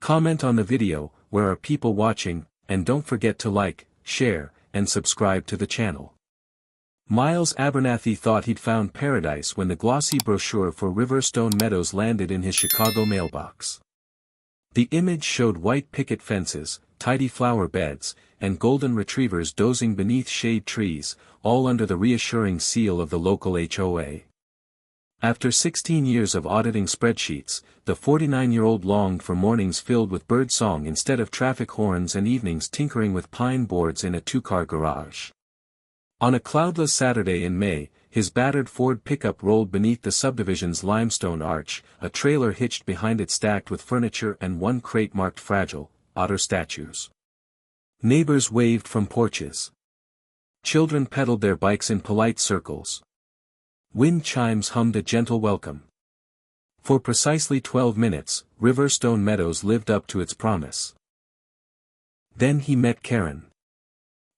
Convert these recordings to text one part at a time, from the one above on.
Comment on the video, where are people watching, and don't forget to like, share, and subscribe to the channel. Miles Abernathy thought he'd found paradise when the glossy brochure for Riverstone Meadows landed in his Chicago mailbox. The image showed white picket fences, tidy flower beds, and golden retrievers dozing beneath shade trees, all under the reassuring seal of the local HOA. After 16 years of auditing spreadsheets, the 49-year-old longed for mornings filled with birdsong instead of traffic horns and evenings tinkering with pine boards in a two-car garage. On a cloudless Saturday in May, his battered Ford pickup rolled beneath the subdivision's limestone arch, a trailer hitched behind it stacked with furniture and one crate marked fragile, otter statues. Neighbors waved from porches. Children pedaled their bikes in polite circles. Wind chimes hummed a gentle welcome. For precisely 12 minutes, Riverstone Meadows lived up to its promise. Then he met Karen.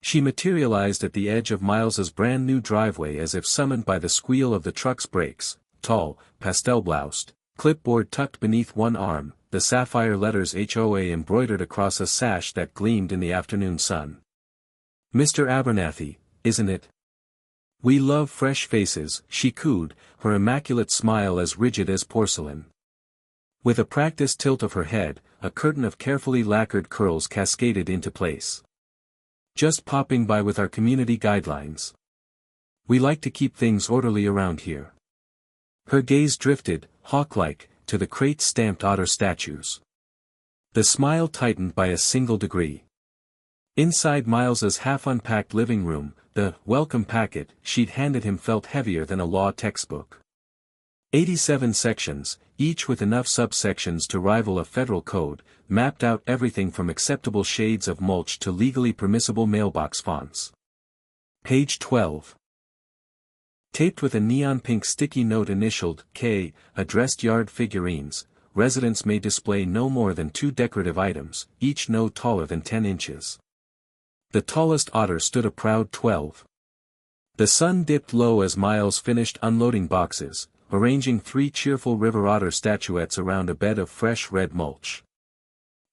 She materialized at the edge of Miles's brand-new driveway as if summoned by the squeal of the truck's brakes, tall, pastel-bloused, clipboard tucked beneath one arm, the sapphire letters HOA embroidered across a sash that gleamed in the afternoon sun. "Mr. Abernathy, isn't it? We love fresh faces," she cooed, her immaculate smile as rigid as porcelain. With a practiced tilt of her head, a curtain of carefully lacquered curls cascaded into place. "Just popping by with our community guidelines. We like to keep things orderly around here." Her gaze drifted, hawk-like, to the crate-stamped otter statues. The smile tightened by a single degree. Inside Miles's half-unpacked living room, the welcome packet she'd handed him felt heavier than a law textbook. 87 sections, each with enough subsections to rival a federal code, mapped out everything from acceptable shades of mulch to legally permissible mailbox fonts. Page 12. Taped with a neon pink sticky note initialed K, addressed yard figurines, residents may display no more than 2 decorative items, each no taller than 10 inches. The tallest otter stood a proud 12. The sun dipped low as Miles finished unloading boxes, arranging 3 cheerful river otter statuettes around a bed of fresh red mulch.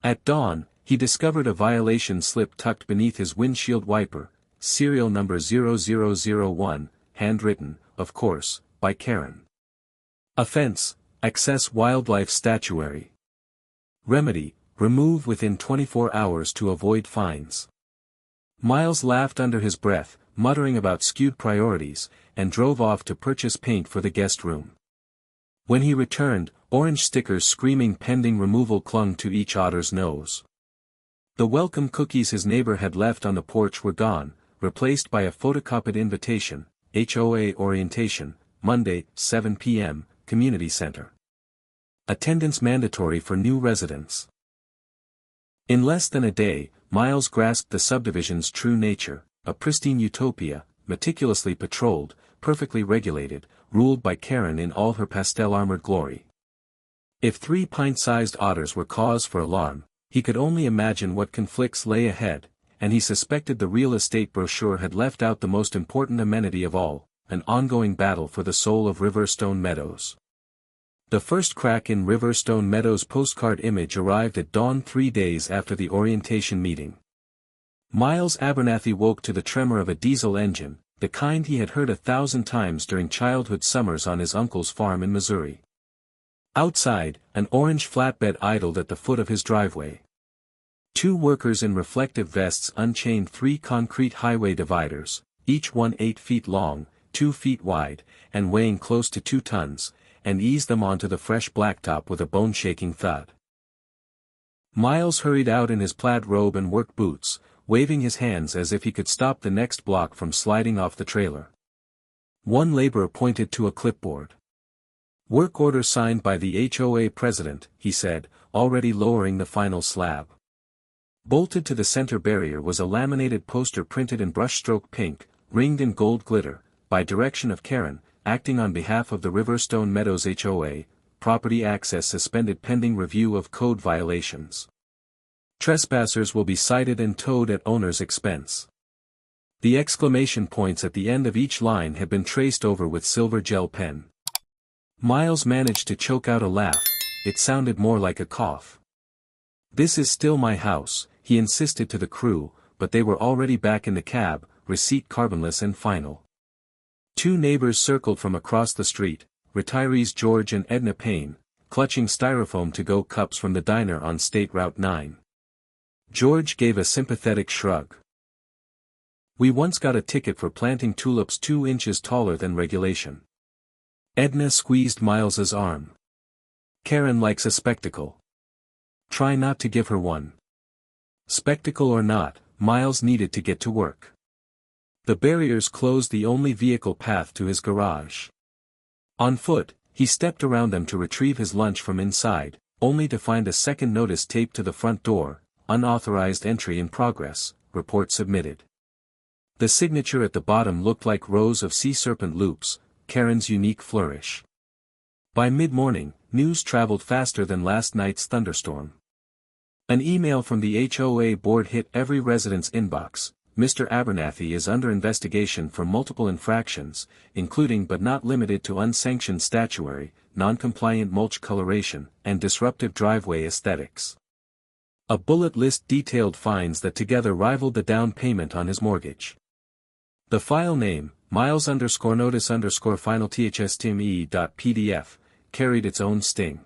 At dawn, he discovered a violation slip tucked beneath his windshield wiper, serial number 0001, handwritten, of course, by Karen. Offense: access wildlife statuary. Remedy: remove within 24 hours to avoid fines. Miles laughed under his breath, muttering about skewed priorities, and drove off to purchase paint for the guest room. When he returned, orange stickers screaming pending removal clung to each otter's nose. The welcome cookies his neighbor had left on the porch were gone, replaced by a photocopied invitation, HOA orientation, Monday, 7 p.m., Community Center. Attendance mandatory for new residents. In less than a day, Miles grasped the subdivision's true nature, a pristine utopia, meticulously patrolled, perfectly regulated, ruled by Karen in all her pastel-armored glory. If 3 pint-sized otters were cause for alarm, he could only imagine what conflicts lay ahead, and he suspected the real estate brochure had left out the most important amenity of all, an ongoing battle for the soul of Riverstone Meadows. The first crack in Riverstone Meadows' postcard image arrived at dawn 3 days after the orientation meeting. Miles Abernathy woke to the tremor of a diesel engine, the kind he had heard 1,000 times during childhood summers on his uncle's farm in Missouri. Outside, an orange flatbed idled at the foot of his driveway. 2 workers in reflective vests unchained 3 concrete highway dividers, each one 8 feet long, 2 feet wide, and weighing close to 2 tons, and eased them onto the fresh blacktop with a bone-shaking thud. Miles hurried out in his plaid robe and work boots, waving his hands as if he could stop the next block from sliding off the trailer. One laborer pointed to a clipboard. "Work order signed by the HOA president," he said, already lowering the final slab. Bolted to the center barrier was a laminated poster printed in brushstroke pink, ringed in gold glitter, by direction of Karen, acting on behalf of the Riverstone Meadows HOA, property access suspended pending review of code violations. Trespassers will be cited and towed at owner's expense. The exclamation points at the end of each line had been traced over with silver gel pen. Miles managed to choke out a laugh, it sounded more like a cough. "This is still my house," he insisted to the crew, but they were already back in the cab, receipt carbonless and final. Two neighbors circled from across the street, retirees George and Edna Payne, clutching styrofoam to-go cups from the diner on State Route 9. George gave a sympathetic shrug. "We once got a ticket for planting tulips 2 inches taller than regulation." Edna squeezed Miles's arm. "Karen likes a spectacle. Try not to give her one." Spectacle or not, Miles needed to get to work. The barriers closed the only vehicle path to his garage. On foot, he stepped around them to retrieve his lunch from inside, only to find a second notice taped to the front door: "Unauthorized entry in progress, report submitted." The signature at the bottom looked like rows of sea serpent loops, Karen's unique flourish. By mid-morning, news traveled faster than last night's thunderstorm. An email from the HOA board hit every resident's inbox: "Mr. Abernathy is under investigation for multiple infractions, including but not limited to unsanctioned statuary, non-compliant mulch coloration, and disruptive driveway aesthetics." A bullet list detailed fines that together rivaled the down payment on his mortgage. The file name, Miles_notice_final thstme.pdf, carried its own sting.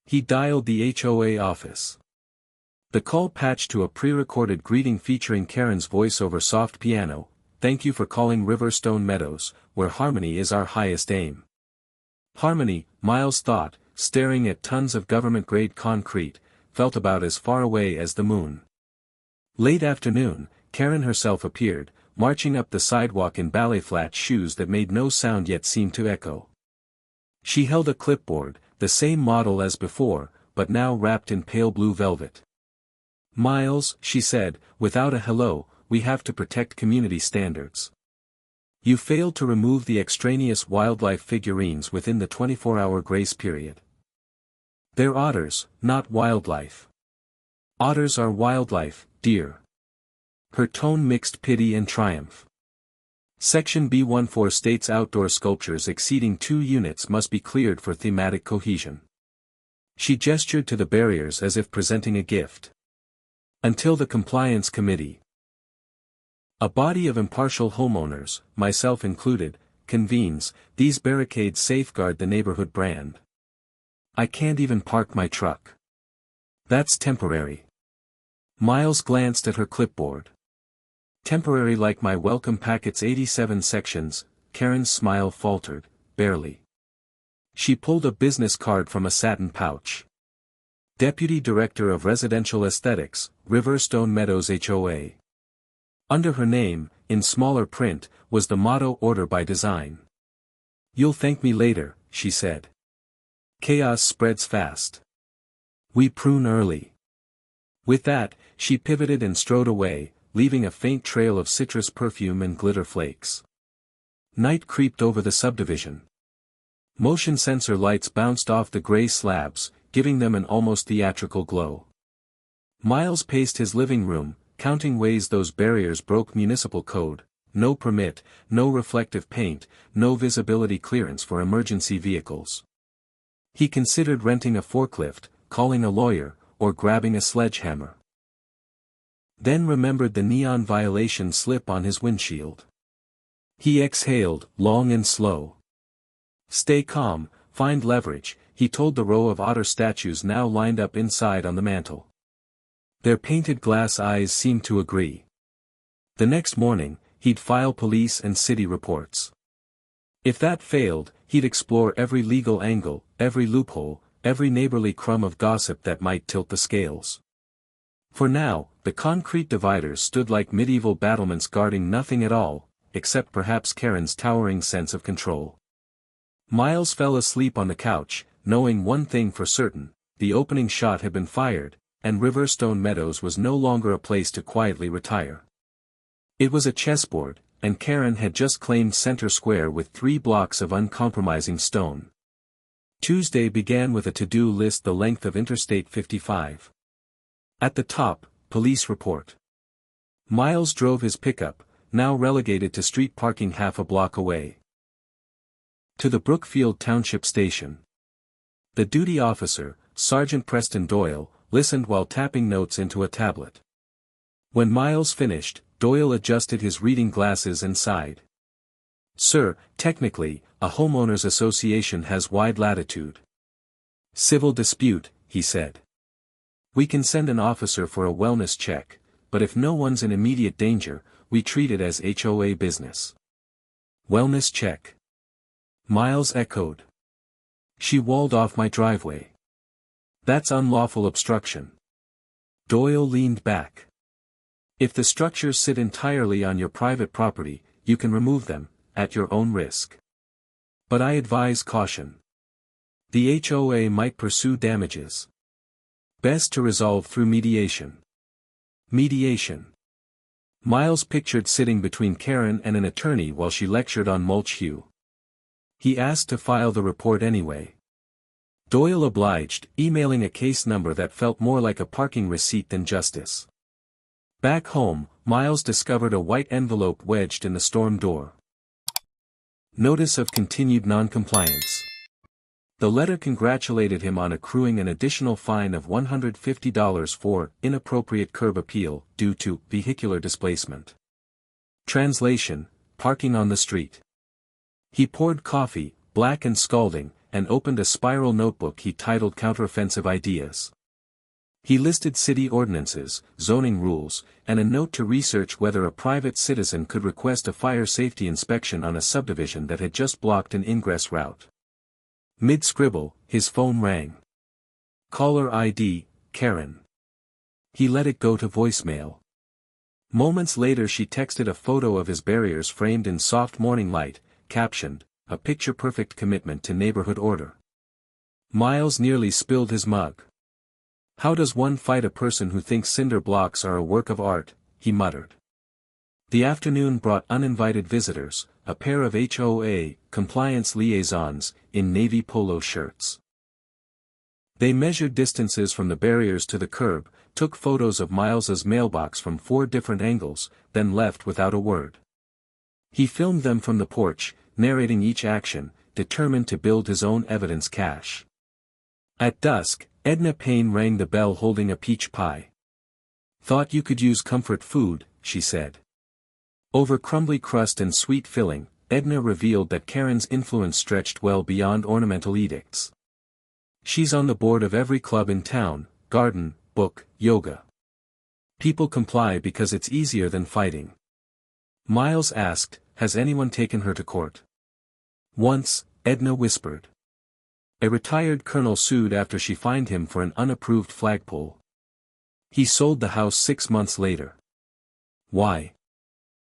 He dialed the HOA office. The call patched to a pre-recorded greeting featuring Karen's voice over soft piano: "Thank you for calling Riverstone Meadows, where harmony is our highest aim." Harmony, Miles thought, staring at tons of government-grade concrete, felt about as far away as the moon. Late afternoon, Karen herself appeared, marching up the sidewalk in ballet-flat shoes that made no sound yet seemed to echo. She held a clipboard, the same model as before, but now wrapped in pale blue velvet. "Miles," she said, without a hello, "we have to protect community standards. You failed to remove the extraneous wildlife figurines within the 24-hour grace period. They're otters, not wildlife. Otters are wildlife, dear." Her tone mixed pity and triumph. Section B14 states outdoor sculptures exceeding 2 units must be cleared for thematic cohesion. She gestured to the barriers as if presenting a gift. "Until the Compliance Committee." A body of impartial homeowners, myself included, convenes. These barricades safeguard the neighborhood brand. "I can't even park my truck." "That's temporary." Miles glanced at her clipboard. "Temporary like my welcome packet's 87 sections," Karen's smile faltered, "barely." She pulled a business card from a satin pouch. "Deputy Director of Residential Aesthetics, Riverstone Meadows HOA." Under her name, in smaller print, was the motto "Order by Design." "You'll thank me later," she said. "Chaos spreads fast. We prune early." With that, she pivoted and strode away, leaving a faint trail of citrus perfume and glitter flakes. Night creeped over the subdivision. Motion sensor lights bounced off the gray slabs, giving them an almost theatrical glow. Miles paced his living room, counting ways those barriers broke municipal code: no permit, no reflective paint, no visibility clearance for emergency vehicles. He considered renting a forklift, calling a lawyer, or grabbing a sledgehammer. Then remembered the neon violation slip on his windshield. He exhaled, long and slow. "Stay calm, find leverage," he told the row of otter statues now lined up inside on the mantel. Their painted glass eyes seemed to agree. The next morning, he'd file police and city reports. If that failed, he'd explore every legal angle, every loophole, every neighborly crumb of gossip that might tilt the scales. For now, the concrete dividers stood like medieval battlements guarding nothing at all, except perhaps Karen's towering sense of control. Miles fell asleep on the couch, knowing one thing for certain: the opening shot had been fired, and Riverstone Meadows was no longer a place to quietly retire. It was a chessboard, and Karen had just claimed center square with 3 blocks of uncompromising stone. Tuesday began with a to-do list the length of Interstate 55. At the top, police report. Miles drove his pickup, now relegated to street parking half a block away, to the Brookfield Township Station. The duty officer, Sergeant Preston Doyle, listened while tapping notes into a tablet. When Miles finished, Doyle adjusted his reading glasses and sighed. "Sir, technically, a homeowners association has wide latitude. Civil dispute," he said. "We can send an officer for a wellness check, but if no one's in immediate danger, we treat it as HOA business." "Wellness check?" Miles echoed. "She walled off my driveway. That's unlawful obstruction." Doyle leaned back. "If the structures sit entirely on your private property, you can remove them, at your own risk. But I advise caution. The HOA might pursue damages. Best to resolve through mediation." Mediation. Miles pictured sitting between Karen and an attorney while she lectured on mulch hue. He asked to file the report anyway. Doyle obliged, emailing a case number that felt more like a parking receipt than justice. Back home, Miles discovered a white envelope wedged in the storm door. Notice of continued noncompliance. The letter congratulated him on accruing an additional fine of $150 for inappropriate curb appeal due to vehicular displacement. Translation: parking on the street. He poured coffee, black and scalding, and opened a spiral notebook he titled Counteroffensive Ideas. He listed city ordinances, zoning rules, and a note to research whether a private citizen could request a fire safety inspection on a subdivision that had just blocked an ingress route. Mid-scribble, his phone rang. Caller ID, Karen. He let it go to voicemail. Moments later she texted a photo of his barriers framed in soft morning light, captioned, "A picture-perfect commitment to neighborhood order." Miles nearly spilled his mug. "How does one fight a person who thinks cinder blocks are a work of art?" he muttered. The afternoon brought uninvited visitors, a pair of HOA compliance liaisons, in navy polo shirts. They measured distances from the barriers to the curb, took photos of Miles's mailbox from 4 different angles, then left without a word. He filmed them from the porch, narrating each action, determined to build his own evidence cache. At dusk, Edna Payne rang the bell holding a peach pie. "Thought you could use comfort food," she said. Over crumbly crust and sweet filling, Edna revealed that Karen's influence stretched well beyond ornamental edicts. "She's on the board of every club in town, garden, book, yoga. People comply because it's easier than fighting." Miles asked, "Has anyone taken her to court?" "Once," Edna whispered. "A retired colonel sued after she fined him for an unapproved flagpole. He sold the house 6 months later." "Why?"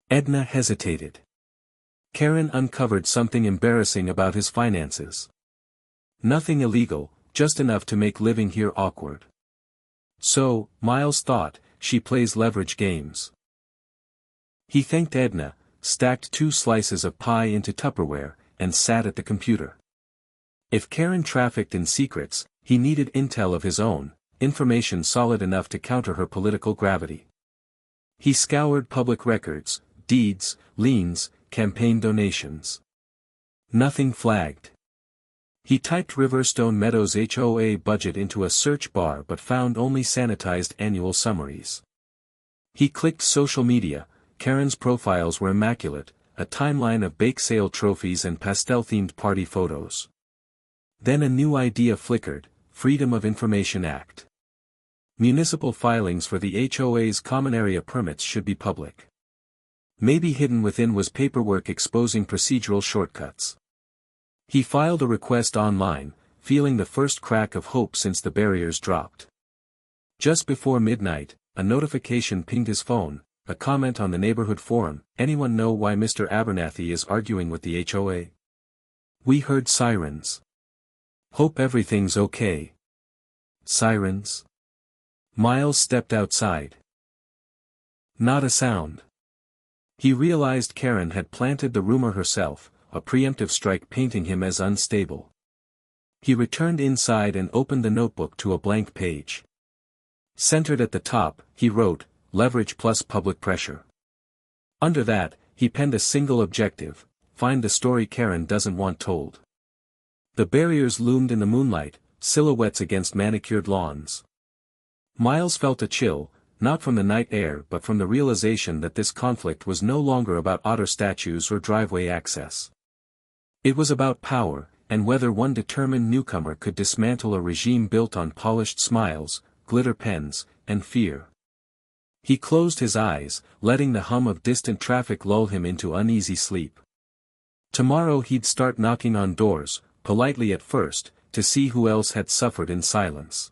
Edna hesitated. Karen uncovered something embarrassing about his finances. "Nothing illegal, just enough to make living here awkward." So, Miles thought, she plays leverage games. He thanked Edna, stacked 2 slices of pie into Tupperware, and sat at the computer. If Karen trafficked in secrets, he needed intel of his own, information solid enough to counter her political gravity. He scoured public records, deeds, liens, campaign donations. Nothing flagged. He typed Riverstone Meadows HOA budget into a search bar but found only sanitized annual summaries. He clicked social media. Karen's profiles were immaculate, a timeline of bake sale trophies and pastel-themed party photos. Then a new idea flickered: Freedom of Information Act. Municipal filings for the HOA's common area permits should be public. Maybe hidden within was paperwork exposing procedural shortcuts. He filed a request online, feeling the first crack of hope since the barriers dropped. Just before midnight, a notification pinged his phone, a comment on the neighborhood forum: "Anyone know why Mr. Abernathy is arguing with the HOA? We heard sirens. Hope everything's okay." Sirens? Miles stepped outside. Not a sound. He realized Karen had planted the rumor herself, a preemptive strike painting him as unstable. He returned inside and opened the notebook to a blank page. Centered at the top, he wrote, "Leverage plus public pressure." Under that, he penned a single objective: find the story Karen doesn't want told. The barriers loomed in the moonlight, silhouettes against manicured lawns. Miles felt a chill, not from the night air but from the realization that this conflict was no longer about otter statues or driveway access. It was about power, and whether one determined newcomer could dismantle a regime built on polished smiles, glitter pens, and fear. He closed his eyes, letting the hum of distant traffic lull him into uneasy sleep. Tomorrow he'd start knocking on doors, politely at first, to see who else had suffered in silence.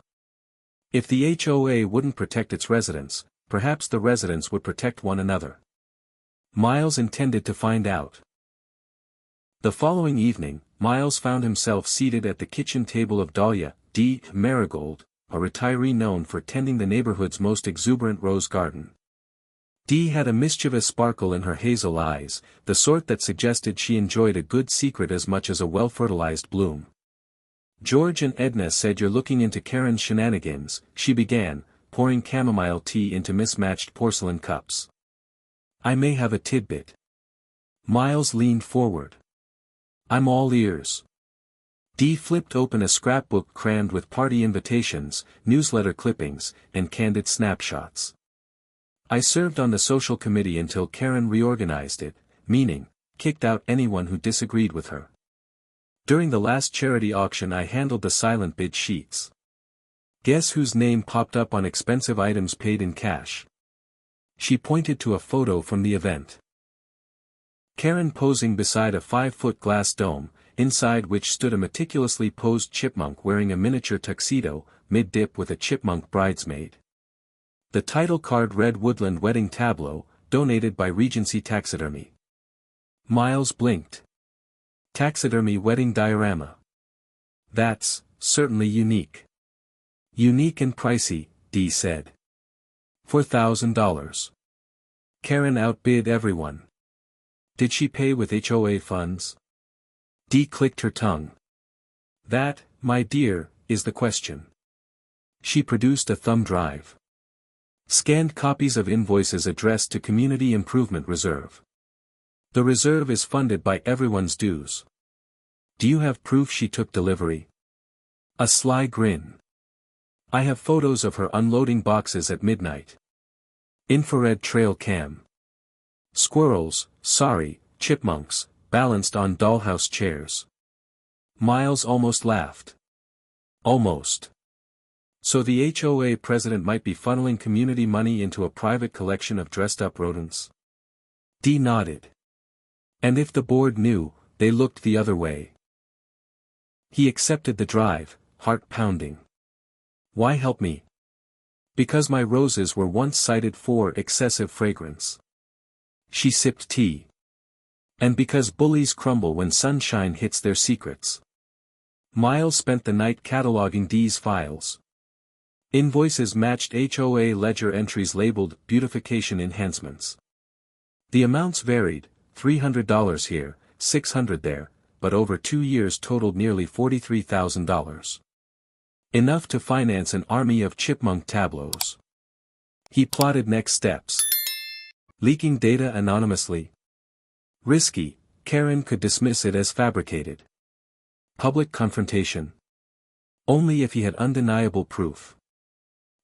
If the HOA wouldn't protect its residents, perhaps the residents would protect one another. Miles intended to find out. The following evening, Miles found himself seated at the kitchen table of Dahlia D. Marigold, a retiree known for tending the neighborhood's most exuberant rose garden. Dee had a mischievous sparkle in her hazel eyes, the sort that suggested she enjoyed a good secret as much as a well-fertilized bloom. "George and Edna said you're looking into Karen's shenanigans," she began, pouring chamomile tea into mismatched porcelain cups. "I may have a tidbit." Miles leaned forward. "I'm all ears." Dee flipped open a scrapbook crammed with party invitations, newsletter clippings, and candid snapshots. "I served on the social committee until Karen reorganized it, meaning, kicked out anyone who disagreed with her. During the last charity auction I handled the silent bid sheets. Guess whose name popped up on expensive items paid in cash?" She pointed to a photo from the event. Karen posing beside a 5-foot glass dome, inside which stood a meticulously posed chipmunk wearing a miniature tuxedo, mid-dip with a chipmunk bridesmaid. The title card read "Woodland Wedding Tableau, donated by Regency Taxidermy." Miles blinked. "Taxidermy wedding diorama. That's certainly unique." "Unique and pricey," Dee said. $4,000. Karen outbid everyone. Did she pay with HOA funds? Dee clicked her tongue. "That, my dear, is the question." She produced a thumb drive. Scanned copies of invoices addressed to Community Improvement Reserve. The reserve is funded by everyone's dues. "Do you have proof she took delivery?" A sly grin. "I have photos of her unloading boxes at midnight. Infrared trail cam. Squirrels, sorry, chipmunks, balanced on dollhouse chairs." Miles almost laughed. Almost. So the HOA president might be funneling community money into a private collection of dressed-up rodents? Dee nodded. And if the board knew, they looked the other way. He accepted the drive, heart pounding. "Why help me?" "Because my roses were once cited for excessive fragrance." She sipped tea. "And because bullies crumble when sunshine hits their secrets." Miles spent the night cataloging Dee's files. Invoices matched HOA ledger entries labeled "Beautification Enhancements." The amounts varied, $300 here, $600 there, but over 2 years totaled nearly $43,000. Enough to finance an army of chipmunk tableaus. He plotted next steps. Leaking data anonymously? Risky, Karen could dismiss it as fabricated. Public confrontation? Only if he had undeniable proof.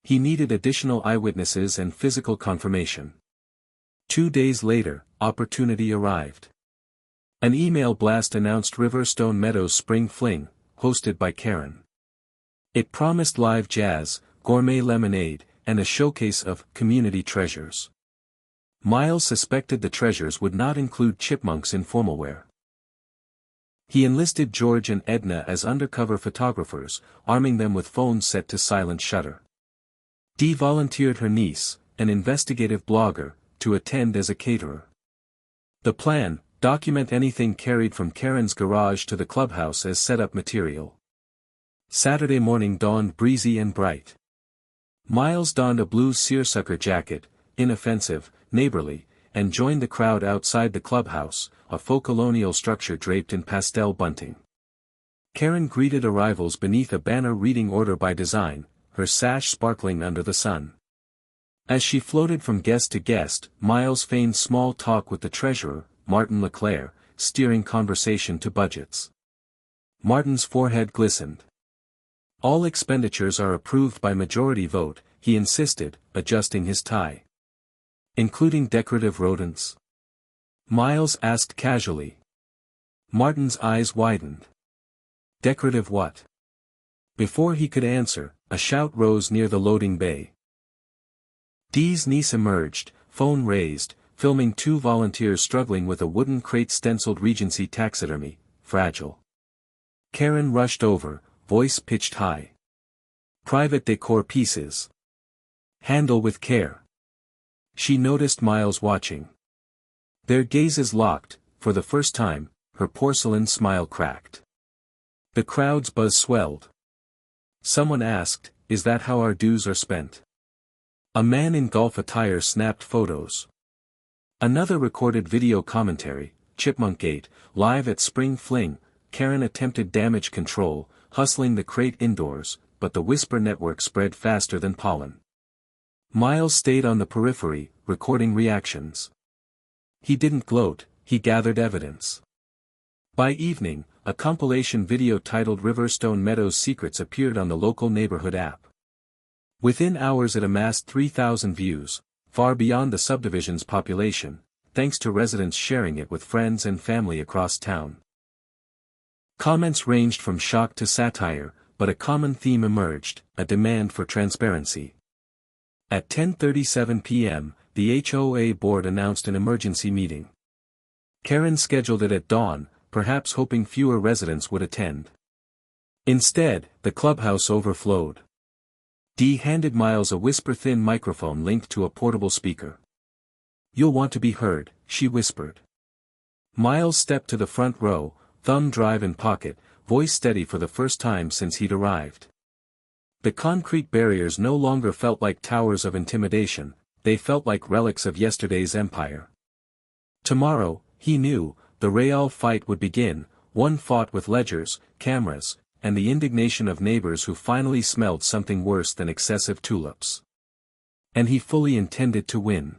He needed additional eyewitnesses and physical confirmation. 2 days later, opportunity arrived. An email blast announced Riverstone Meadows Spring Fling, hosted by Karen. It promised live jazz, gourmet lemonade, and a showcase of community treasures. Miles suspected the treasures would not include chipmunks in formal wear. He enlisted George and Edna as undercover photographers, arming them with phones set to silent shutter. Dee volunteered her niece, an investigative blogger, to attend as a caterer. The plan: document anything carried from Karen's garage to the clubhouse as setup material. Saturday morning dawned breezy and bright. Miles donned a blue seersucker jacket, inoffensive, neighborly, and joined the crowd outside the clubhouse, a faux colonial structure draped in pastel bunting. Karen greeted arrivals beneath a banner reading "Order by Design," her sash sparkling under the sun. As she floated from guest to guest, Miles feigned small talk with the treasurer, Martin LeClaire, steering conversation to budgets. Martin's forehead glistened. "All expenditures are approved by majority vote," he insisted, adjusting his tie. Including decorative rodents? Miles asked casually. Martin's eyes widened. Decorative what? Before he could answer, a shout rose near the loading bay. Dee's niece emerged, phone raised, filming two volunteers struggling with a wooden crate stenciled Regency taxidermy, fragile. Karen rushed over, voice pitched high. Private decor pieces. Handle with care. She noticed Miles watching. Their gazes locked. For the first time, her porcelain smile cracked. The crowd's buzz swelled. Someone asked, "Is that how our dues are spent?" A man in golf attire snapped photos. Another recorded video commentary, Chipmunk Gate, live at Spring Fling. Karen attempted damage control, hustling the crate indoors, but the whisper network spread faster than pollen. Miles stayed on the periphery, recording reactions. He didn't gloat, he gathered evidence. By evening, a compilation video titled Riverstone Meadows Secrets appeared on the local neighborhood app. Within hours it amassed 3,000 views, far beyond the subdivision's population, thanks to residents sharing it with friends and family across town. Comments ranged from shock to satire, but a common theme emerged, a demand for transparency. At 10:37 p.m., the HOA board announced an emergency meeting. Karen scheduled it at dawn, perhaps hoping fewer residents would attend. Instead, the clubhouse overflowed. Dee handed Miles a whisper-thin microphone linked to a portable speaker. "You'll want to be heard," she whispered. Miles stepped to the front row, thumb drive in pocket, voice steady for the first time since he'd arrived. The concrete barriers no longer felt like towers of intimidation, they felt like relics of yesterday's empire. Tomorrow, he knew, the real fight would begin, one fought with ledgers, cameras, and the indignation of neighbors who finally smelled something worse than excessive tulips. And he fully intended to win.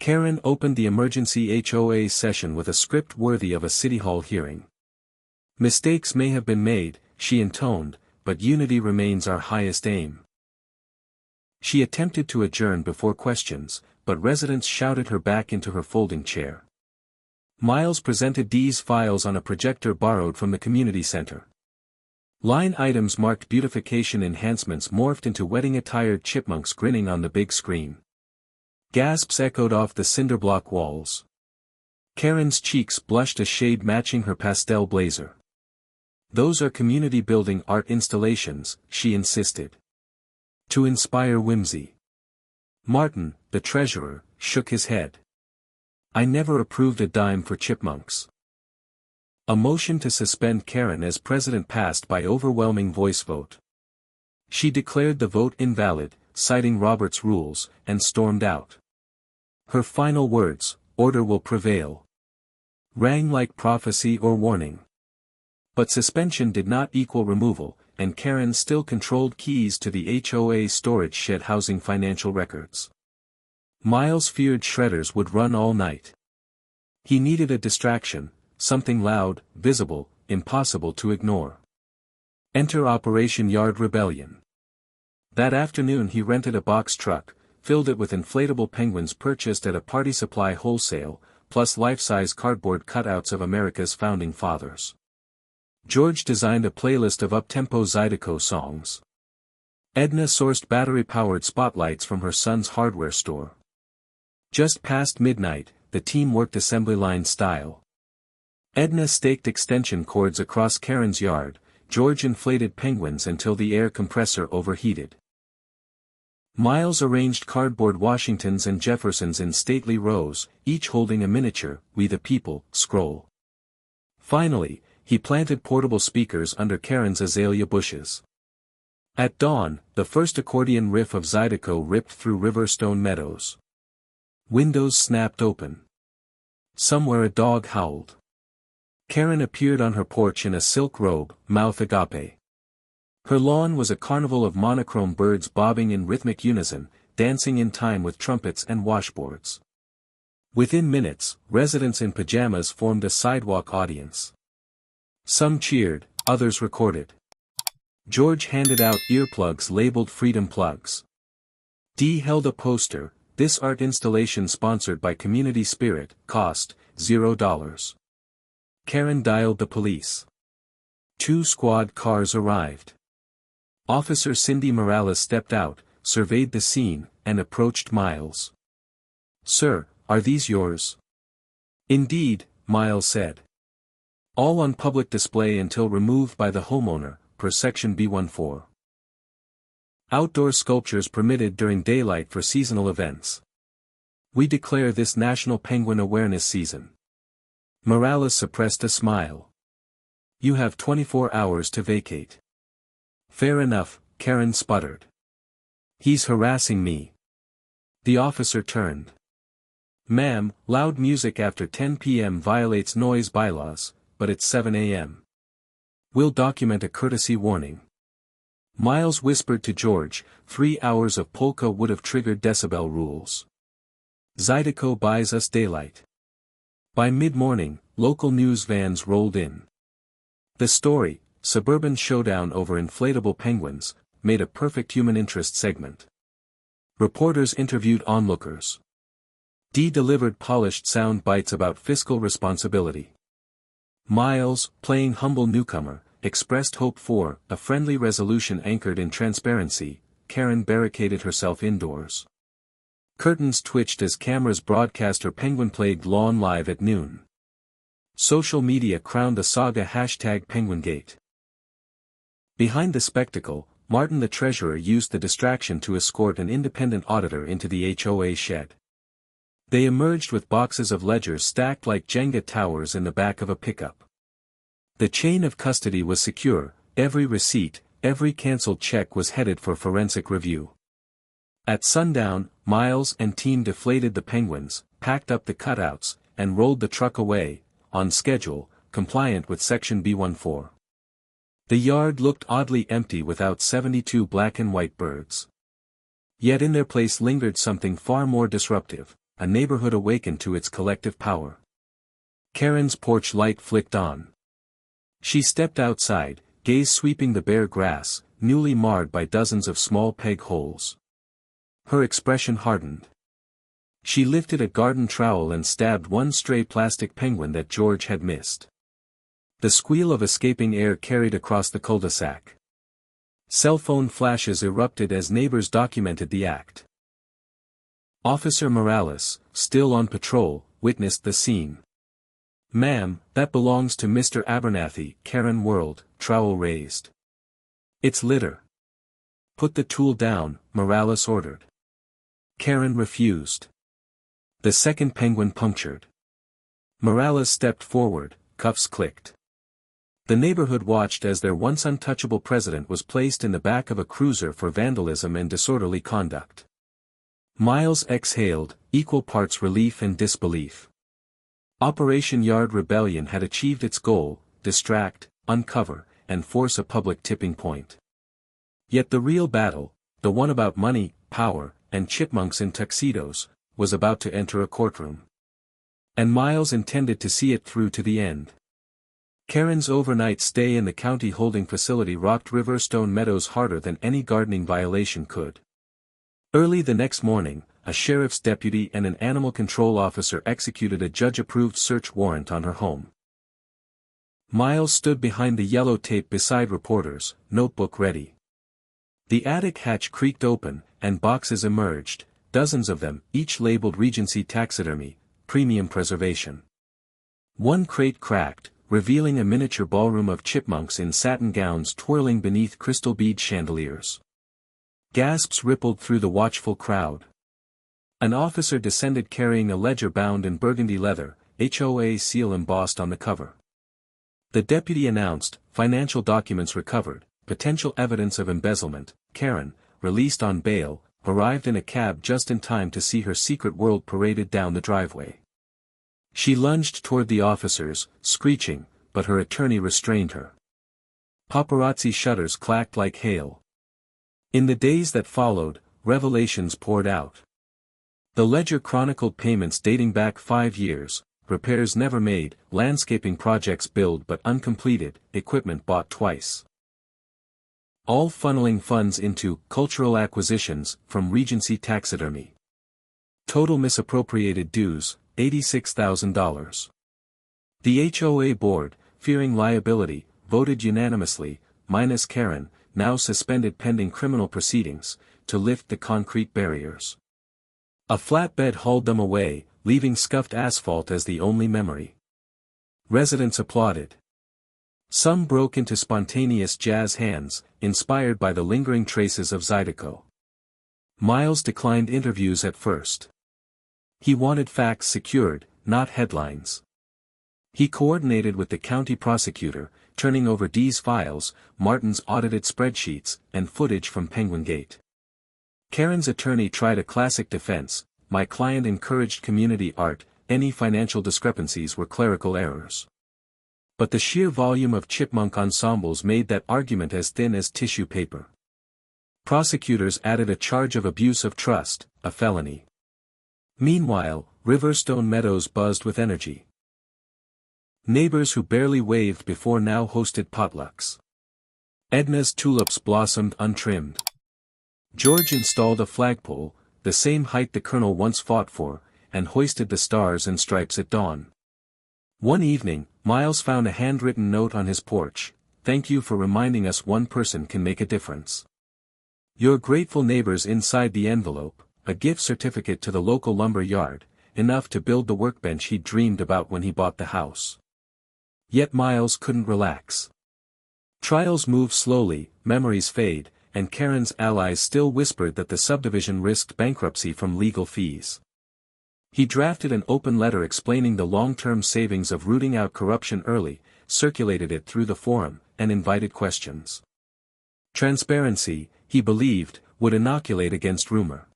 Karen opened the emergency HOA session with a script worthy of a City Hall hearing. "Mistakes may have been made," she intoned, "but unity remains our highest aim." She attempted to adjourn before questions, but residents shouted her back into her folding chair. Miles presented Dee's files on a projector borrowed from the community center. Line items marked beautification enhancements morphed into wedding-attired chipmunks grinning on the big screen. Gasps echoed off the cinderblock walls. Karen's cheeks blushed a shade matching her pastel blazer. "Those are community-building art installations," she insisted. "To inspire whimsy." Martin, the treasurer, shook his head. "I never approved a dime for chipmunks." A motion to suspend Karen as president passed by overwhelming voice vote. She declared the vote invalid, citing Robert's rules, and stormed out. Her final words, "Order will prevail," rang like prophecy or warning. But suspension did not equal removal, and Karen still controlled keys to the HOA storage shed housing financial records. Miles feared shredders would run all night. He needed a distraction, something loud, visible, impossible to ignore. Enter Operation Yard Rebellion. That afternoon he rented a box truck, filled it with inflatable penguins purchased at a party supply wholesale, plus life-size cardboard cutouts of America's founding fathers. George designed a playlist of up-tempo Zydeco songs. Edna sourced battery-powered spotlights from her son's hardware store. Just past midnight, the team worked assembly line style. Edna staked extension cords across Karen's yard, George inflated penguins until the air compressor overheated. Miles arranged cardboard Washingtons and Jeffersons in stately rows, each holding a miniature, "We the People" scroll. Finally, he planted portable speakers under Karen's azalea bushes. At dawn, the first accordion riff of Zydeco ripped through Riverstone Meadows. Windows snapped open. Somewhere a dog howled. Karen appeared on her porch in a silk robe, mouth agape. Her lawn was a carnival of monochrome birds bobbing in rhythmic unison, dancing in time with trumpets and washboards. Within minutes, residents in pajamas formed a sidewalk audience. Some cheered, others recorded. George handed out earplugs labeled Freedom Plugs. Dee held a poster, "This art installation sponsored by Community Spirit, cost, $0. Karen dialed the police. 2 squad cars arrived. Officer Cindy Morales stepped out, surveyed the scene, and approached Miles. "Sir, are these yours?" "Indeed," Miles said. "All on public display until removed by the homeowner, per Section B14. Outdoor sculptures permitted during daylight for seasonal events. We declare this National Penguin Awareness Season." Morales suppressed a smile. "You have 24 hours to vacate." "Fair enough," Karen sputtered. "He's harassing me." The officer turned. "Ma'am, loud music after 10 p.m. violates noise bylaws, but it's 7 a.m. We'll document a courtesy warning." Miles whispered to George, 3 hours of polka would have triggered decibel rules. Zydeco buys us daylight. By mid-morning, local news vans rolled in. The story, "Suburban Showdown over Inflatable Penguins," made a perfect human interest segment. Reporters interviewed onlookers. Dee delivered polished sound bites about fiscal responsibility. Miles, playing humble newcomer, expressed hope for a friendly resolution anchored in transparency. Karen barricaded herself indoors. Curtains twitched as cameras broadcast her penguin-plagued lawn live at noon. Social media crowned the saga #PenguinGate. Behind the spectacle, Martin the treasurer used the distraction to escort an independent auditor into the HOA shed. They emerged with boxes of ledgers stacked like Jenga towers in the back of a pickup. The chain of custody was secure, every receipt, every cancelled check was headed for forensic review. At sundown, Miles and team deflated the penguins, packed up the cutouts, and rolled the truck away, on schedule, compliant with Section B14. The yard looked oddly empty without 72 black and white birds. Yet in their place lingered something far more disruptive, a neighborhood awakened to its collective power. Karen's porch light flicked on. She stepped outside, gaze sweeping the bare grass, newly marred by dozens of small peg holes. Her expression hardened. She lifted a garden trowel and stabbed one stray plastic penguin that George had missed. The squeal of escaping air carried across the cul-de-sac. Cell phone flashes erupted as neighbors documented the act. Officer Morales, still on patrol, witnessed the scene. "Ma'am, that belongs to Mr. Abernathy," Karen whirled, trowel raised. "It's litter." "Put the tool down," Morales ordered. Karen refused. The second penguin punctured. Morales stepped forward, cuffs clicked. The neighborhood watched as their once untouchable president was placed in the back of a cruiser for vandalism and disorderly conduct. Miles exhaled, equal parts relief and disbelief. Operation Yard Rebellion had achieved its goal: distract, uncover, and force a public tipping point. Yet the real battle, the one about money, power, and chipmunks in tuxedos, was about to enter a courtroom. And Miles intended to see it through to the end. Karen's overnight stay in the county holding facility rocked Riverstone Meadows harder than any gardening violation could. Early the next morning, a sheriff's deputy and an animal control officer executed a judge-approved search warrant on her home. Miles stood behind the yellow tape beside reporters, notebook ready. The attic hatch creaked open, and boxes emerged, dozens of them, each labeled Regency Taxidermy, Premium Preservation. One crate cracked, revealing a miniature ballroom of chipmunks in satin gowns twirling beneath crystal bead chandeliers. Gasps rippled through the watchful crowd. An officer descended carrying a ledger bound in burgundy leather, HOA seal embossed on the cover. The deputy announced, "Financial documents recovered, potential evidence of embezzlement." Karen, released on bail, arrived in a cab just in time to see her secret world paraded down the driveway. She lunged toward the officers, screeching, but her attorney restrained her. Paparazzi shutters clacked like hail. In the days that followed, revelations poured out. The ledger chronicled payments dating back 5 years, repairs never made, landscaping projects billed but uncompleted, equipment bought twice. all funneling funds into cultural acquisitions from Regency taxidermy. Total misappropriated dues, $86,000. The HOA board, fearing liability, voted unanimously, minus Karen, now suspended pending criminal proceedings, to lift the concrete barriers. A flatbed hauled them away, leaving scuffed asphalt as the only memory. Residents applauded. Some broke into spontaneous jazz hands, inspired by the lingering traces of Zydeco. Miles declined interviews at first. He wanted facts secured, not headlines. He coordinated with the county prosecutor, turning over Dee's files, Martin's audited spreadsheets, and footage from Penguin Gate. Karen's attorney tried a classic defense: my client encouraged community art, any financial discrepancies were clerical errors. But the sheer volume of chipmunk ensembles made that argument as thin as tissue paper. Prosecutors added a charge of abuse of trust, a felony. Meanwhile, Riverstone Meadows buzzed with energy. Neighbors who barely waved before now hosted potlucks. Edna's tulips blossomed untrimmed. George installed a flagpole, the same height the colonel once fought for, and hoisted the stars and stripes at dawn. One evening, Miles found a handwritten note on his porch: "Thank you for reminding us one person can make a difference. Your grateful neighbors." Inside the envelope, a gift certificate to the local lumber yard, enough to build the workbench he'd dreamed about when he bought the house. Yet Miles couldn't relax. Trials move slowly, memories fade, and Karen's allies still whispered that the subdivision risked bankruptcy from legal fees. He drafted an open letter explaining the long-term savings of rooting out corruption early, circulated it through the forum, and invited questions. Transparency, he believed, would inoculate against rumor.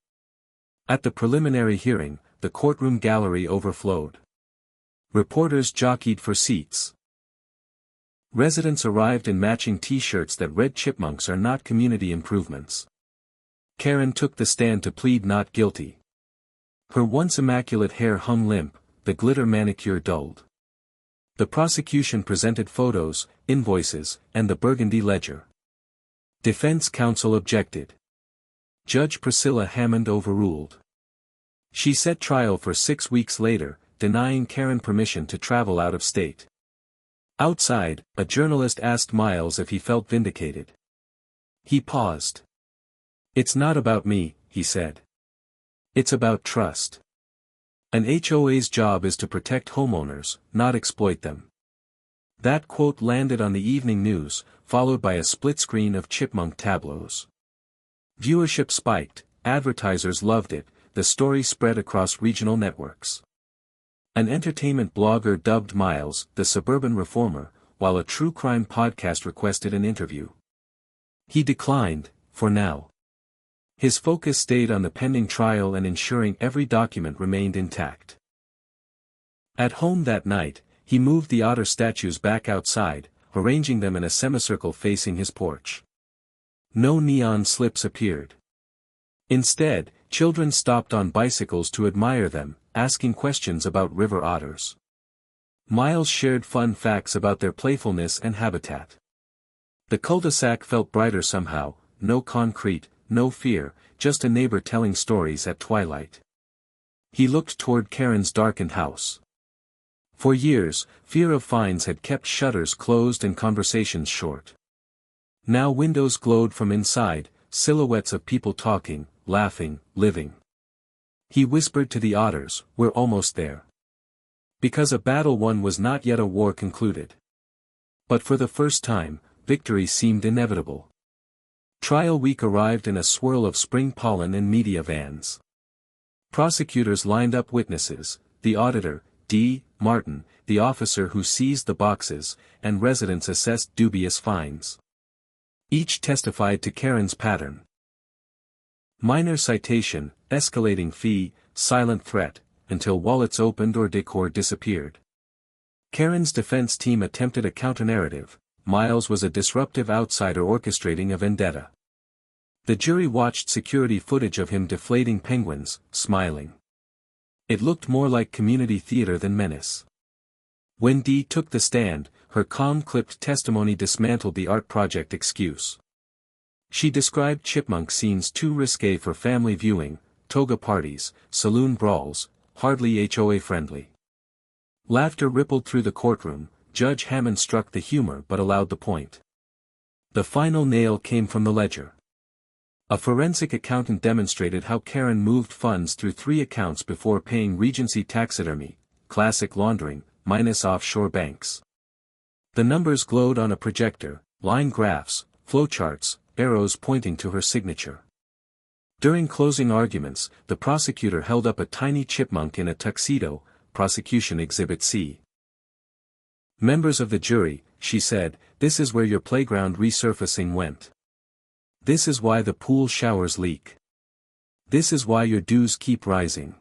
At the preliminary hearing, the courtroom gallery overflowed. Reporters jockeyed for seats. Residents arrived in matching T-shirts that read "Chipmunks are not community improvements." Karen took the stand to plead not guilty. Her once immaculate hair hung limp, the glitter manicure dulled. The prosecution presented photos, invoices, and the burgundy ledger. Defense counsel objected. Judge Priscilla Hammond overruled. She set trial for 6 weeks later, denying Karen permission to travel out of state. Outside, a journalist asked Miles if he felt vindicated. He paused. "It's not about me," he said. "It's about trust. An HOA's job is to protect homeowners, not exploit them." That quote landed on the evening news, followed by a split screen of chipmunk tableaus. Viewership spiked, advertisers loved it, the story spread across regional networks. An entertainment blogger dubbed Miles the suburban reformer, while a true crime podcast requested an interview. He declined, for now. His focus stayed on the pending trial and ensuring every document remained intact. At home that night, he moved the otter statues back outside, arranging them in a semicircle facing his porch. No neon slips appeared. Instead, children stopped on bicycles to admire them, asking questions about river otters. Miles shared fun facts about their playfulness and habitat. The cul-de-sac felt brighter somehow, no concrete, no fear, just a neighbor telling stories at twilight. He looked toward Karen's darkened house. For years, fear of fines had kept shutters closed and conversations short. Now windows glowed from inside, silhouettes of people talking, laughing, living. He whispered to the otters, "We're almost there." Because a battle won was not yet a war concluded. But for the first time, victory seemed inevitable. Trial week arrived in a swirl of spring pollen and media vans. Prosecutors lined up witnesses: the auditor, D. Martin, the officer who seized the boxes, and residents assessed dubious fines. Each testified to Karen's pattern. Minor citation, escalating fee, silent threat, until wallets opened or decor disappeared. Karen's defense team attempted a counter-narrative: Miles was a disruptive outsider orchestrating a vendetta. The jury watched security footage of him deflating penguins, smiling. It looked more like community theater than menace. When Dee took the stand, her calm clipped testimony dismantled the art project excuse. She described chipmunk scenes too risque for family viewing, toga parties, saloon brawls, hardly HOA friendly. Laughter rippled through the courtroom. Judge Hammond struck the humor but allowed the point. The final nail came from the ledger. A forensic accountant demonstrated how Karen moved funds through 3 accounts before paying Regency taxidermy, classic laundering, minus offshore banks. The numbers glowed on a projector, line graphs, flowcharts, arrows pointing to her signature. During closing arguments, the prosecutor held up a tiny chipmunk in a tuxedo, Prosecution Exhibit C. "Members of the jury," she said, "this is where your playground resurfacing went. This is why the pool showers leak. This is why your dues keep rising."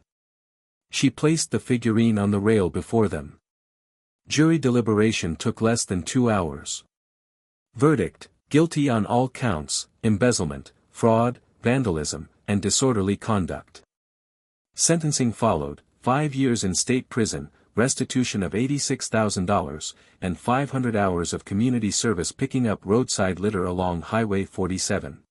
She placed the figurine on the rail before them. Jury deliberation took less than 2 hours. Verdict: guilty on all counts, embezzlement, fraud, vandalism, and disorderly conduct. Sentencing followed, 5 years in state prison, restitution of $86,000, and 500 hours of community service picking up roadside litter along Highway 47.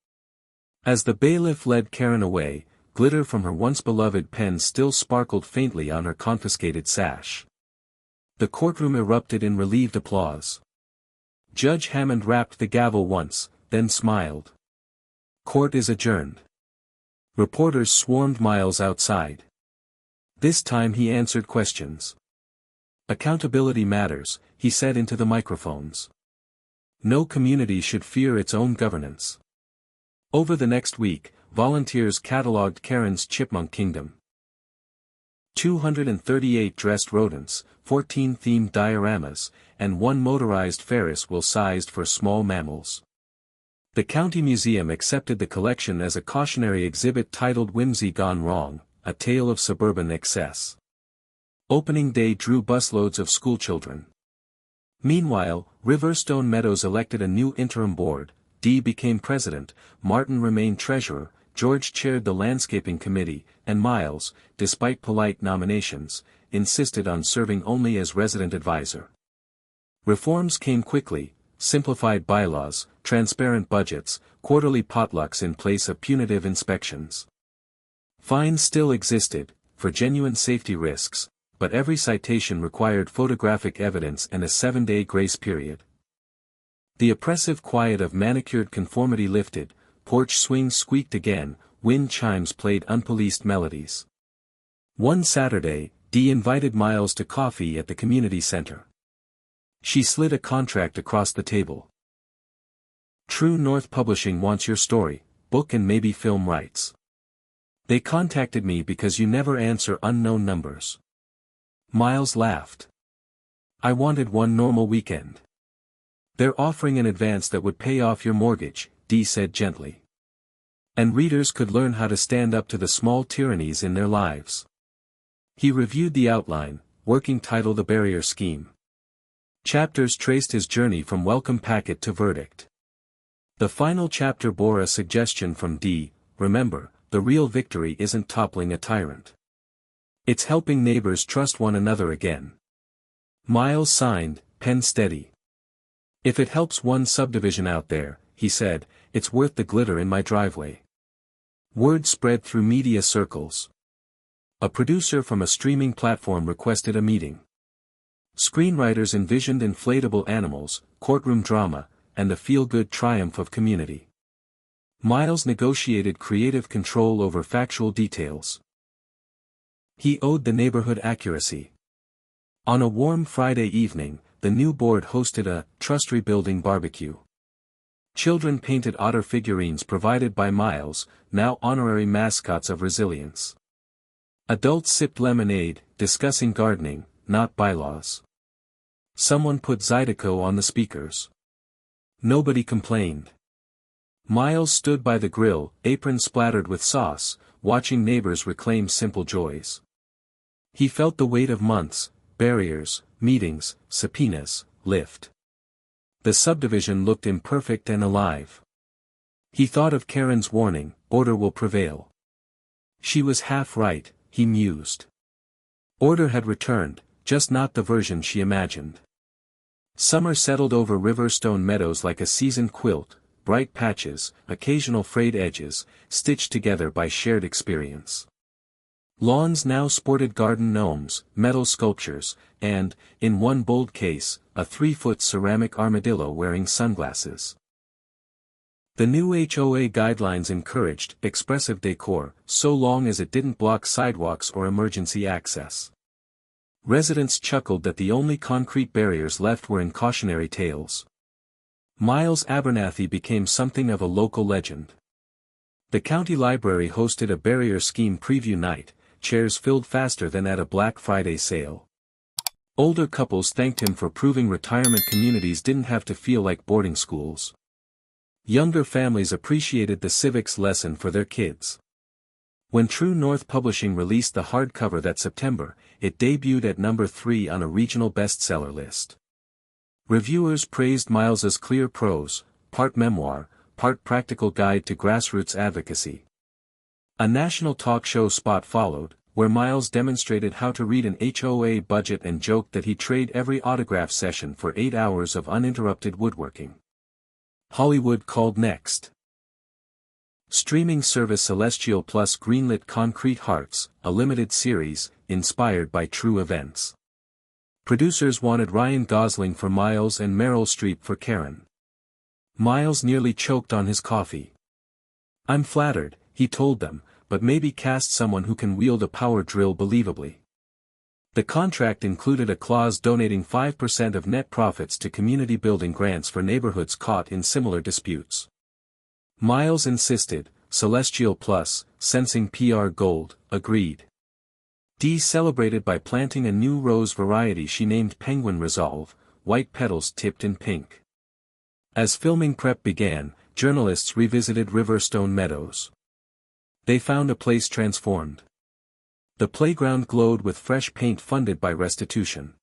As the bailiff led Karen away, glitter from her once beloved pen still sparkled faintly on her confiscated sash. The courtroom erupted in relieved applause. Judge Hammond rapped the gavel once, then smiled. Court is adjourned. Reporters swarmed miles outside. This time he answered questions. Accountability matters, he said into the microphones. No community should fear its own governance. Over the next week, volunteers cataloged Karen's chipmunk kingdom. 238 dressed rodents, 14 themed dioramas, and 1 motorized Ferris wheel sized for small mammals. The county museum accepted the collection as a cautionary exhibit titled Whimsy Gone Wrong, a tale of suburban excess. Opening day drew busloads of schoolchildren. Meanwhile, Riverstone Meadows elected a new interim board. Dee became president, Martin remained treasurer, George chaired the landscaping committee, and Miles, despite polite nominations, insisted on serving only as resident advisor. Reforms came quickly: simplified bylaws, transparent budgets, quarterly potlucks in place of punitive inspections. Fines still existed, for genuine safety risks, but every citation required photographic evidence and a 7-day grace period. The oppressive quiet of manicured conformity lifted, porch swings squeaked again, wind chimes played unpoliced melodies. One Saturday, Dee invited Miles to coffee at the community center. She slid a contract across the table. True North Publishing wants your story, book and maybe film rights. They contacted me because you never answer unknown numbers. Miles laughed. I wanted one normal weekend. They're offering an advance that would pay off your mortgage, Dee said gently. And readers could learn how to stand up to the small tyrannies in their lives. He reviewed the outline, working title The Barrier Scheme. Chapters traced his journey from welcome packet to verdict. The final chapter bore a suggestion from Dee: remember, the real victory isn't toppling a tyrant. It's helping neighbors trust one another again. Miles signed, pen steady. If it helps one subdivision out there, he said, it's worth the glitter in my driveway. Word spread through media circles. A producer from a streaming platform requested a meeting. Screenwriters envisioned inflatable animals, courtroom drama, and the feel-good triumph of community. Miles negotiated creative control over factual details. He owed the neighborhood accuracy. On a warm Friday evening, the new board hosted a trust-rebuilding barbecue. Children painted otter figurines provided by Miles, now honorary mascots of resilience. Adults sipped lemonade, discussing gardening, not bylaws. Someone put Zydeco on the speakers. Nobody complained. Miles stood by the grill, apron splattered with sauce, watching neighbors reclaim simple joys. He felt the weight of months, barriers, meetings, subpoenas, lift. The subdivision looked imperfect and alive. He thought of Karen's warning, order will prevail. She was half right, he mused. Order had returned, just not the version she imagined. Summer settled over Riverstone Meadows like a seasoned quilt, bright patches, occasional frayed edges, stitched together by shared experience. Lawns now sported garden gnomes, metal sculptures, and, in one bold case, a 3-foot ceramic armadillo wearing sunglasses. The new HOA guidelines encouraged expressive decor, so long as it didn't block sidewalks or emergency access. Residents chuckled that the only concrete barriers left were in cautionary tales. Miles Abernathy became something of a local legend. The county library hosted a barrier scheme preview night, chairs filled faster than at a Black Friday sale. Older couples thanked him for proving retirement communities didn't have to feel like boarding schools. Younger families appreciated the civics lesson for their kids. When True North Publishing released the hardcover that September, it debuted at number 3 on a regional bestseller list. Reviewers praised Miles's clear prose, part memoir, part practical guide to grassroots advocacy. A national talk show spot followed, where Miles demonstrated how to read an HOA budget and joked that he'd trade every autograph session for 8 hours of uninterrupted woodworking. Hollywood called next. Streaming service Celestial Plus greenlit Concrete Hearts, a limited series, inspired by true events. Producers wanted Ryan Gosling for Miles and Meryl Streep for Karen. Miles nearly choked on his coffee. "I'm flattered," he told them, "but maybe cast someone who can wield a power drill believably." The contract included a clause donating 5% of net profits to community building grants for neighborhoods caught in similar disputes. Miles insisted, Celestial Plus, sensing PR gold, agreed. Dee celebrated by planting a new rose variety she named Penguin Resolve, white petals tipped in pink. As filming prep began, journalists revisited Riverstone Meadows. They found a place transformed. The playground glowed with fresh paint funded by restitution.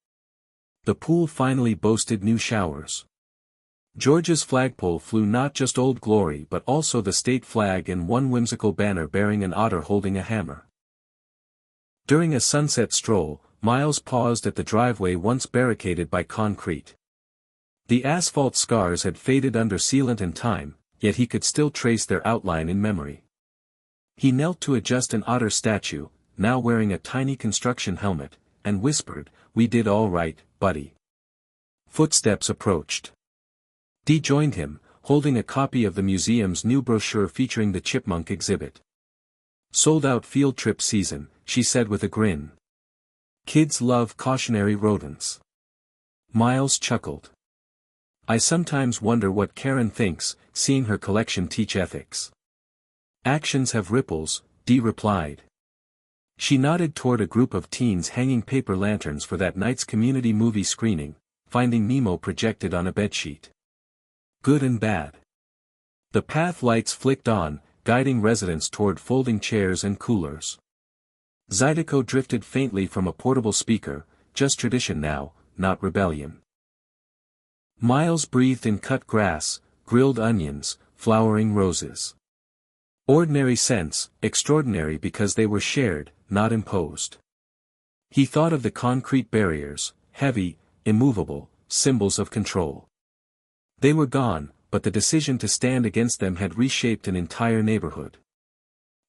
The pool finally boasted new showers. Georgia's flagpole flew not just Old Glory but also the state flag and one whimsical banner bearing an otter holding a hammer. During a sunset stroll, Miles paused at the driveway once barricaded by concrete. The asphalt scars had faded under sealant and time, yet he could still trace their outline in memory. He knelt to adjust an otter statue, now wearing a tiny construction helmet, and whispered, "We did all right, buddy." Footsteps approached. Dee joined him, holding a copy of the museum's new brochure featuring the chipmunk exhibit. "Sold out field trip season," she said with a grin. "Kids love cautionary rodents." Miles chuckled. "I sometimes wonder what Karen thinks, seeing her collection teach ethics." "Actions have ripples," Dee replied. She nodded toward a group of teens hanging paper lanterns for that night's community movie screening, Finding Nemo projected on a bedsheet. Good and bad. The path lights flicked on, guiding residents toward folding chairs and coolers. Zydeco drifted faintly from a portable speaker, just tradition now, not rebellion. Miles breathed in cut grass, grilled onions, flowering roses. Ordinary scents, extraordinary because they were shared, not imposed. He thought of the concrete barriers, heavy, immovable, symbols of control. They were gone, but the decision to stand against them had reshaped an entire neighborhood.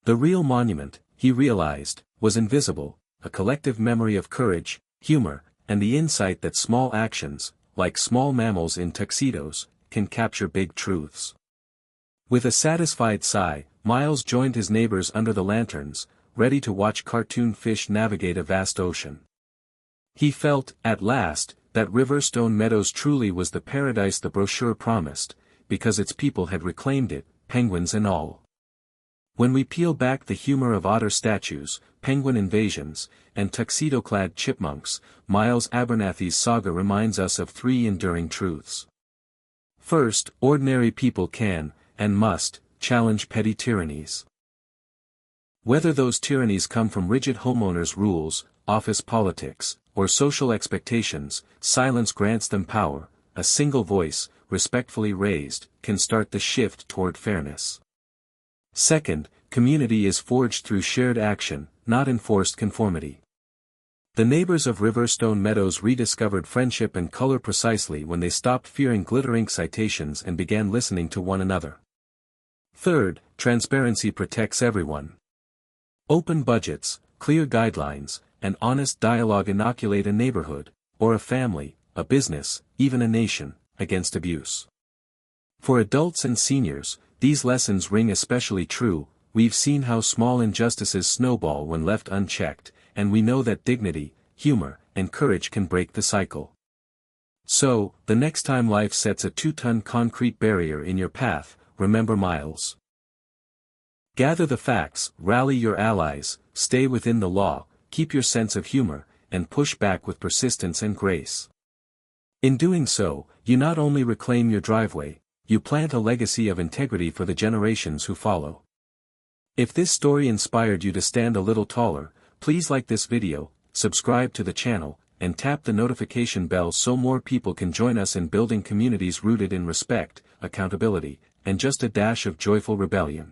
The real monument, he realized, was invisible, a collective memory of courage, humor, and the insight that small actions, like small mammals in tuxedos, can capture big truths. With a satisfied sigh, Miles joined his neighbors under the lanterns, ready to watch cartoon fish navigate a vast ocean. He felt, at last, that Riverstone Meadows truly was the paradise the brochure promised, because its people had reclaimed it, penguins and all. When we peel back the humor of otter statues, penguin invasions, and tuxedo-clad chipmunks, Miles Abernathy's saga reminds us of 3 enduring truths. First, ordinary people can, and must, challenge petty tyrannies. Whether those tyrannies come from rigid homeowners' rules, office politics, or social expectations, silence grants them power. A single voice, respectfully raised, can start the shift toward fairness. Second, community is forged through shared action, not enforced conformity. The neighbors of Riverstone Meadows rediscovered friendship and color precisely when they stopped fearing glitter ink citations and began listening to one another. Third, transparency protects everyone. Open budgets, clear guidelines, and honest dialogue inoculate a neighborhood, or a family, a business, even a nation, against abuse. For adults and seniors, these lessons ring especially true. We've seen how small injustices snowball when left unchecked, and we know that dignity, humor, and courage can break the cycle. So, the next time life sets a 2-ton concrete barrier in your path, remember Miles. Gather the facts, rally your allies, stay within the law, keep your sense of humor, and push back with persistence and grace. In doing so, you not only reclaim your driveway, you plant a legacy of integrity for the generations who follow. If this story inspired you to stand a little taller, please like this video, subscribe to the channel, and tap the notification bell so more people can join us in building communities rooted in respect, accountability, and just a dash of joyful rebellion.